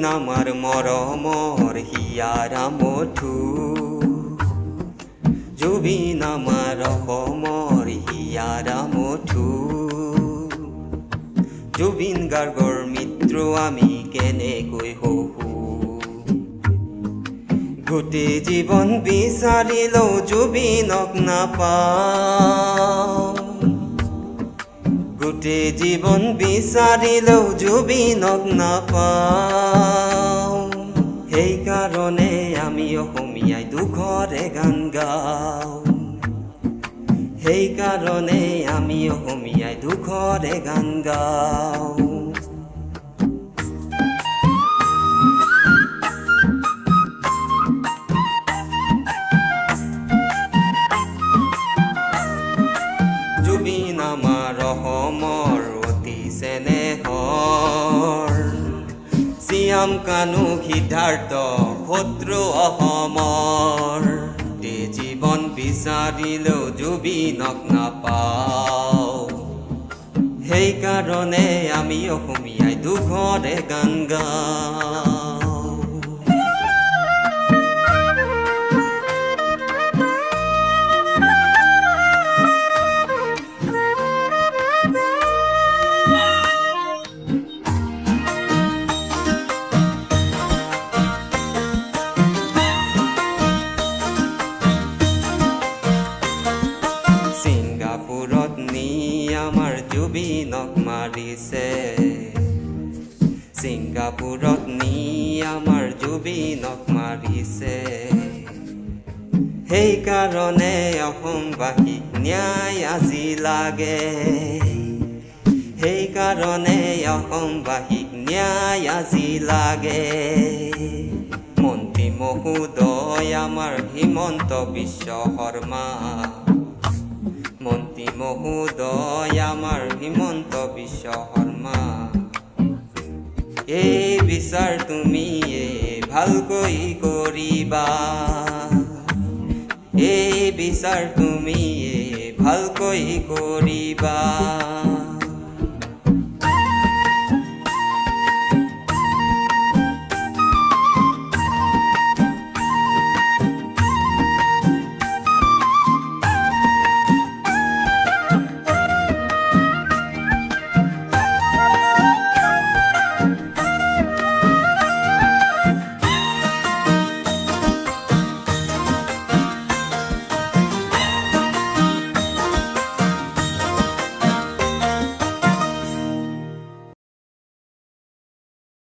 আমাৰ মৰমৰ হিয়াৰা মধু জুবিন আমাৰ অসমৰ হিয়াৰা মধু জুবিন গাৰ্গৰ মিত্ৰ আমি কেনেকৈ হওঁ গোটেই জীৱন বিচাৰিলেও জুবিনক নাপাওঁ গোটেই জীৱন বিচাৰিলেও জুবিনক নাপাওঁ সেইকাৰণে আমি অসমীয়াই দুখৰে গান গাওঁ সেইকাৰণে আমি অসমীয়াই দুখৰে গান গাওঁ জুবিন আমাৰ অসমৰ অতি চেনেহৰ শ্যাম কানু সিদ্ধাৰ্থ শত্ৰু অসমৰ জীৱন বিচাৰিলেও জুবিনক নাপাওঁ সেইকাৰণে আমি অসমীয়াই দুখৰে গান গাওঁ সিংগাপুৰত নি আমাৰ জুবিনক মাৰিছে সিংগাপুৰত নি আমাৰ জুবিনক মাৰিছে সেইকাৰণে অসমবাসীক ন্যায় আজি লাগে সেইকাৰণে অসমবাসীক ন্যায় আজি লাগে মন্ত্ৰী মহোদয় আমাৰ হিমন্ত বিশ্ব শৰ্মা মন্ত্ৰী মহোদয় আমাৰ হিমন্ত বিশ্ব শৰ্মা এই বিচাৰ তুমি ভালকৈ কৰিবা এই বিচাৰ তুমি ভালকৈ কৰিবা